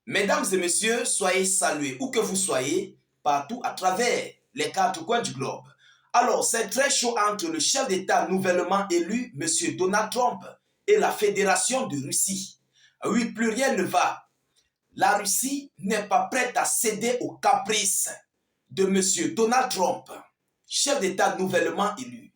Mesdames et messieurs, soyez salués, où que vous soyez, partout à travers les quatre coins du globe. Alors, c'est très chaud entre le chef d'État nouvellement élu, M. Donald Trump, et la Fédération de Russie. Oui, plus rien ne va. La Russie n'est pas prête à céder aux caprices de M. Donald Trump, chef d'État nouvellement élu.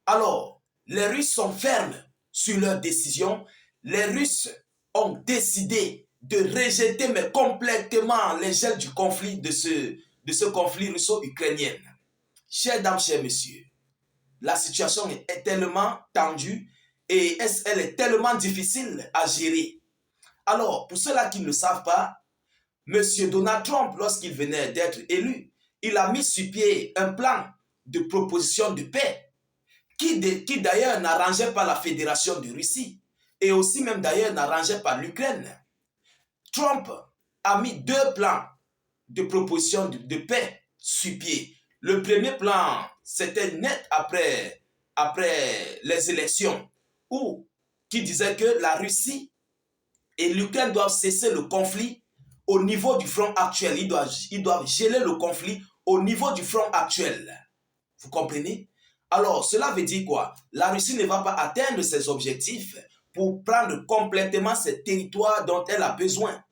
Alors, les Russes sont fermes sur leur décision. Les Russes ont décidé de rejeter mais complètement les gels du conflit, de ce conflit russo-ukrainien. Chers dames, chers messieurs, la situation est tellement tendue et elle est tellement difficile à gérer. Alors, pour ceux-là qui ne le savent pas, M. Donald Trump, lorsqu'il venait d'être élu, il a mis sur pied un plan de proposition de paix qui d'ailleurs n'arrangeait pas la Fédération de Russie et aussi même d'ailleurs n'arrangeait pas l'Ukraine. Trump a mis deux plans de proposition de paix sur pied. Le premier plan, c'était net après les élections, qui disait que la Russie et l'Ukraine doivent cesser le conflit au niveau du front actuel. Ils doivent geler le conflit au niveau du front actuel. Vous comprenez? Alors, cela veut dire quoi? La Russie ne va pas atteindre ses objectifs pour prendre complètement ces territoires dont elle a besoin.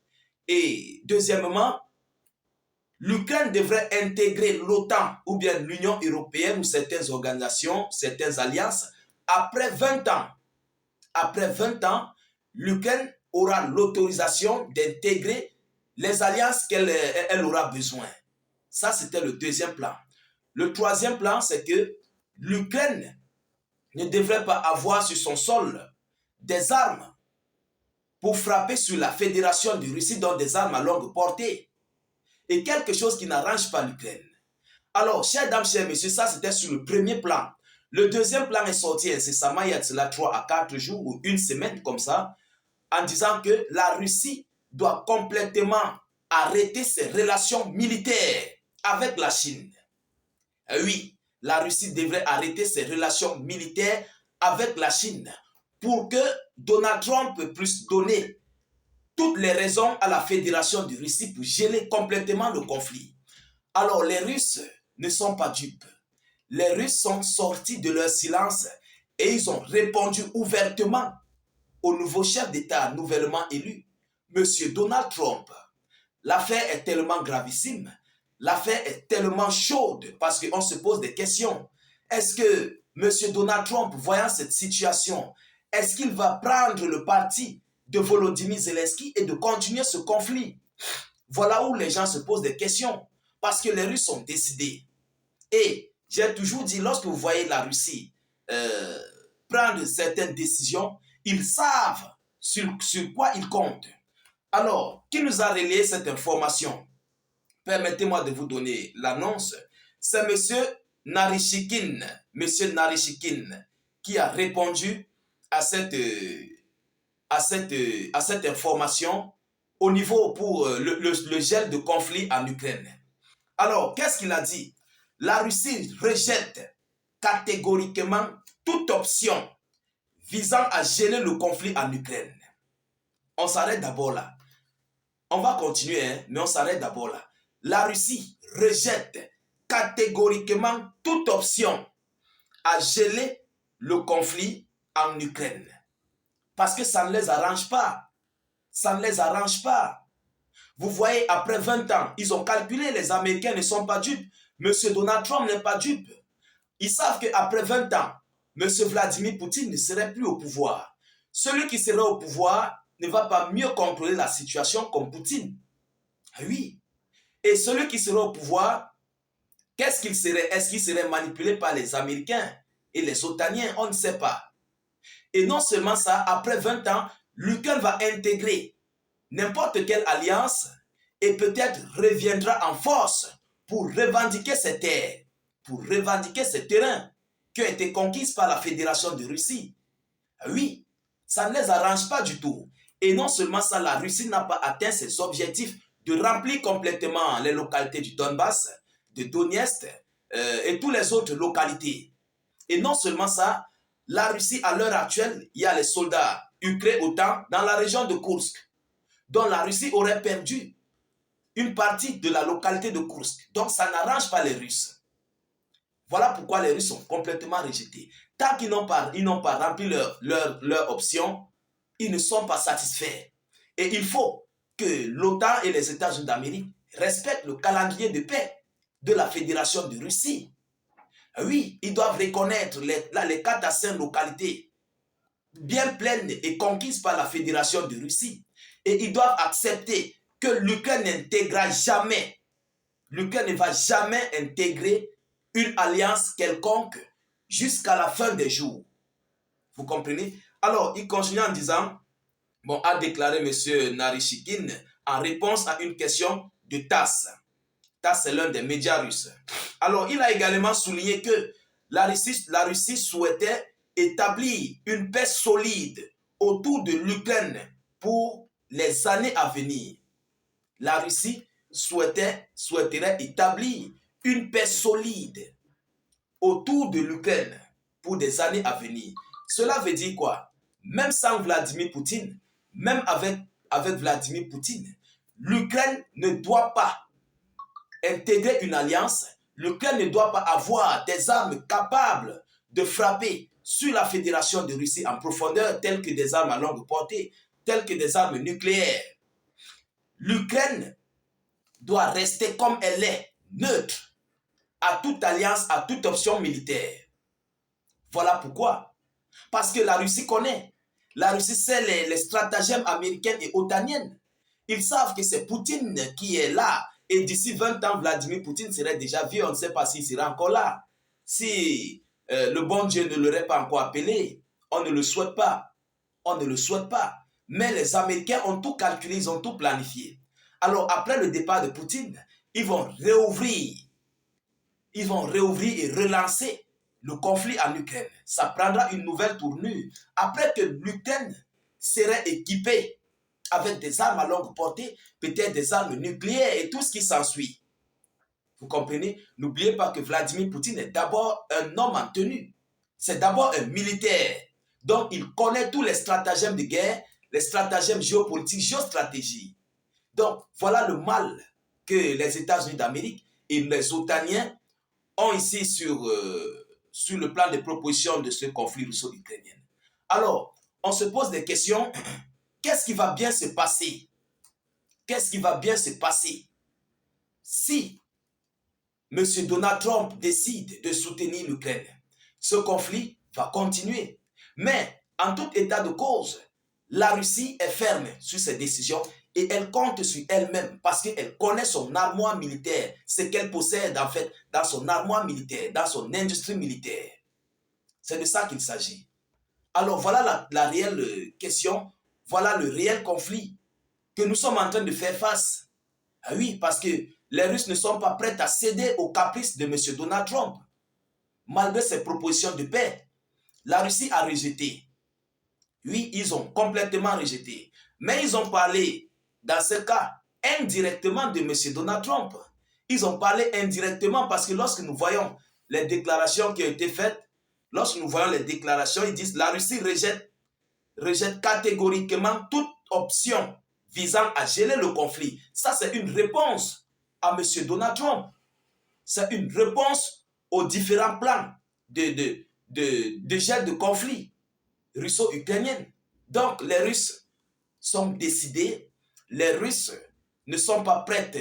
Et deuxièmement, l'Ukraine devrait intégrer l'OTAN ou bien l'Union européenne ou certaines organisations, certaines alliances après 20 ans. Après 20 ans, l'Ukraine aura l'autorisation d'intégrer les alliances qu'elle aura besoin. Ça, c'était le deuxième plan. Le troisième plan, c'est que l'Ukraine ne devrait pas avoir sur son sol des armes pour frapper sur la Fédération de Russie, dans des armes à longue portée. Et quelque chose qui n'arrange pas l'Ukraine. Alors, chers dames, chers messieurs, ça c'était sur le premier plan. Le deuxième plan est sorti incessamment, il y a de cela 3 à 4 jours ou une semaine comme ça, en disant que la Russie doit complètement arrêter ses relations militaires avec la Chine. Et oui, la Russie devrait arrêter ses relations militaires avec la Chine pour que Donald Trump puisse donner toutes les raisons à la Fédération de Russie pour geler complètement le conflit. Alors, les Russes ne sont pas dupes. Les Russes sont sortis de leur silence et ils ont répondu ouvertement au nouveau chef d'État nouvellement élu, M. Donald Trump. L'affaire est tellement gravissime, l'affaire est tellement chaude parce qu'on se pose des questions. Est-ce que M. Donald Trump, voyant cette situation, est-ce qu'il va prendre le parti de Volodymyr Zelensky et de continuer ce conflit? Voilà où les gens se posent des questions parce que les Russes sont décidés. Et j'ai toujours dit, lorsque vous voyez la Russie prendre certaines décisions, ils savent sur quoi ils comptent. Alors, qui nous a relayé cette information? Permettez-moi de vous donner l'annonce. C'est M. Naryshkin, qui a répondu à cette information au niveau pour le gel de conflit en Ukraine. Alors, qu'est-ce qu'il a dit? La Russie rejette catégoriquement toute option visant à geler le conflit en Ukraine. On s'arrête d'abord là. On va continuer, mais on s'arrête d'abord là. La Russie rejette catégoriquement toute option à geler le conflit en Ukraine. Parce que ça ne les arrange pas. Ça ne les arrange pas. Vous voyez, après 20 ans, ils ont calculé, les Américains ne sont pas dupes. M. Donald Trump n'est pas dupe. Ils savent qu'après 20 ans, M. Vladimir Poutine ne serait plus au pouvoir. Celui qui serait au pouvoir ne va pas mieux contrôler la situation comme Poutine. Oui. Et celui qui serait au pouvoir, qu'est-ce qu'il serait? Est-ce qu'il serait manipulé par les Américains et les Otaniens? On ne sait pas. Et non seulement ça, après 20 ans, l'Ukraine va intégrer n'importe quelle alliance et peut-être reviendra en force pour revendiquer ses terres, pour revendiquer ces terrains qui ont été conquis par la Fédération de Russie. Oui, ça ne les arrange pas du tout. Et non seulement ça, la Russie n'a pas atteint ses objectifs de remplir complètement les localités du Donbass, de Donetsk et toutes les autres localités. Et non seulement ça, la Russie, à l'heure actuelle, il y a les soldats ukrainiens OTAN dans la région de Kursk. dont la Russie aurait perdu une partie de la localité de Kursk. Donc ça n'arrange pas les Russes. Voilà pourquoi les Russes sont complètement rejetés. Tant qu'ils n'ont pas rempli leur option, ils ne sont pas satisfaits. Et il faut que l'OTAN et les États-Unis d'Amérique respectent le calendrier de paix de la Fédération de Russie. Oui, ils doivent reconnaître les 4 à 5 localités bien pleines et conquises par la Fédération de Russie. Et ils doivent accepter que l'Ukraine n'intégrera jamais, l'Ukraine ne va jamais intégrer une alliance quelconque jusqu'à la fin des jours. Vous comprenez? Alors, il continue en disant, bon, a déclaré M. Naryshkin en réponse à une question de TASS. TASS, c'est l'un des médias russes. Alors, il a également souligné que la Russie souhaitait établir une paix solide autour de l'Ukraine pour les années à venir. La Russie souhaiterait établir une paix solide autour de l'Ukraine pour des années à venir. Cela veut dire quoi? Même sans Vladimir Poutine, même avec Vladimir Poutine, l'Ukraine ne doit pas intégrer une alliance. L'Ukraine ne doit pas avoir des armes capables de frapper sur la Fédération de Russie en profondeur, telles que des armes à longue portée, telles que des armes nucléaires. L'Ukraine doit rester comme elle est, neutre, à toute alliance, à toute option militaire. Voilà pourquoi. Parce que la Russie connaît. La Russie sait les stratagèmes américains et otaniennes. Ils savent que c'est Poutine qui est là. Et d'ici 20 ans, Vladimir Poutine serait déjà vieux. On ne sait pas s'il sera encore là. Si le bon Dieu ne l'aurait pas encore appelé, on ne le souhaite pas. On ne le souhaite pas. Mais les Américains ont tout calculé, ils ont tout planifié. Alors, après le départ de Poutine, ils vont réouvrir et relancer le conflit en Ukraine. Ça prendra une nouvelle tournure. Après que l'Ukraine serait équipée avec des armes à longue portée, peut-être des armes nucléaires et tout ce qui s'ensuit. Vous comprenez? N'oubliez pas que Vladimir Poutine est d'abord un homme en tenue. C'est d'abord un militaire. Donc, il connaît tous les stratagèmes de guerre, les stratagèmes géopolitiques, géostratégie. Donc, voilà le mal que les États-Unis d'Amérique et les otaniens ont ici sur le plan des propositions de ce conflit russo-ukrainien. Alors, on se pose des questions. Qu'est-ce qui va bien se passer? Qu'est-ce qui va bien se passer si M. Donald Trump décide de soutenir l'Ukraine? Ce conflit va continuer. Mais, en tout état de cause, la Russie est ferme sur ses décisions et elle compte sur elle-même parce qu'elle connaît son armoire militaire, ce qu'elle possède en fait dans son armoire militaire, dans son industrie militaire. C'est de ça qu'il s'agit. Alors voilà la réelle question, voilà le réel conflit que nous sommes en train de faire face. Ah oui, parce que les Russes ne sont pas prêts à céder aux caprices de M. Donald Trump. Malgré ses propositions de paix, la Russie a rejeté. Oui, ils ont complètement rejeté. Mais ils ont parlé, dans ce cas, indirectement de M. Donald Trump. Ils ont parlé indirectement parce que lorsque nous voyons les déclarations qui ont été faites, lorsque nous voyons les déclarations, ils disent la Russie rejette catégoriquement toute option visant à geler le conflit. Ça, c'est une réponse à M. Donald Trump. C'est une réponse aux différents plans de gel de conflit russo-ukrainien. Donc, les Russes sont décidés, les Russes ne sont pas prêts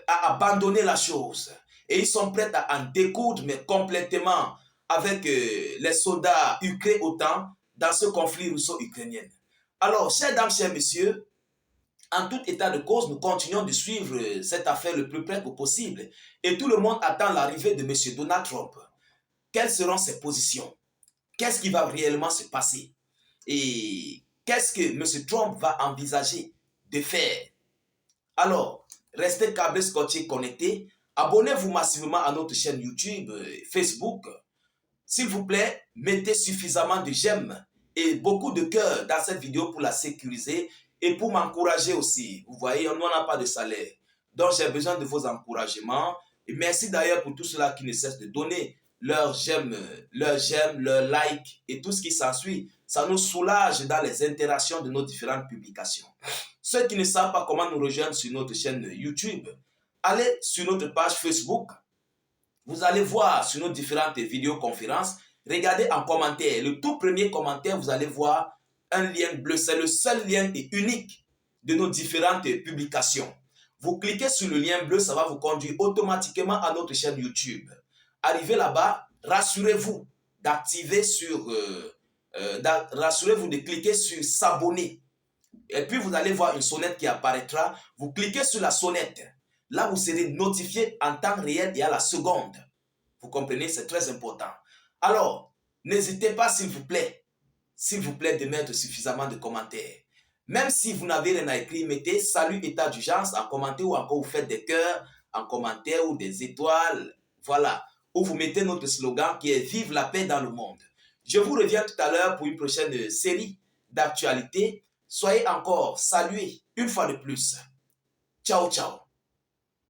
à abandonner la chose. Et ils sont prêts à en découdre, mais complètement avec les soldats ukrainiens OTAN dans ce conflit russo-ukrainien. Alors, chers dames, chers messieurs, en tout état de cause, nous continuons de suivre cette affaire le plus près que possible. Et tout le monde attend l'arrivée de M. Donald Trump. Quelles seront ses positions? Qu'est-ce qui va réellement se passer? Et qu'est-ce que M. Trump va envisager de faire? Alors, restez câblés, scotchés, connectés. Abonnez-vous massivement à notre chaîne YouTube, Facebook. S'il vous plaît, mettez suffisamment de j'aime et beaucoup de cœur dans cette vidéo pour la sécuriser et pour m'encourager aussi. Vous voyez, on n'a pas de salaire. Donc, j'ai besoin de vos encouragements. Et merci d'ailleurs pour tous ceux-là qui ne cessent de donner leur j'aime, leur like et tout ce qui s'ensuit. Ça nous soulage dans les interactions de nos différentes publications. Ceux qui ne savent pas comment nous rejoindre sur notre chaîne YouTube, allez sur notre page Facebook. Vous allez voir sur nos différentes vidéoconférences. Regardez en commentaire. Le tout premier commentaire, vous allez voir un lien bleu. C'est le seul lien et unique de nos différentes publications. Vous cliquez sur le lien bleu, ça va vous conduire automatiquement à notre chaîne YouTube. Arrivez là-bas, rassurez-vous d'activer sur... rassurez-vous de cliquer sur s'abonner. Et puis vous allez voir une sonnette qui apparaîtra. Vous cliquez sur la sonnette. Là, vous serez notifié en temps réel et à la seconde. Vous comprenez, c'est très important. Alors, n'hésitez pas, s'il vous plaît, de mettre suffisamment de commentaires. Même si vous n'avez rien à écrire, mettez salut état d'urgence en commentaire ou encore vous faites des cœurs en commentaire ou des étoiles. Voilà. Ou vous mettez notre slogan qui est vive la paix dans le monde. Je vous reviens tout à l'heure pour une prochaine série d'actualités. Soyez encore salués une fois de plus. Ciao, ciao.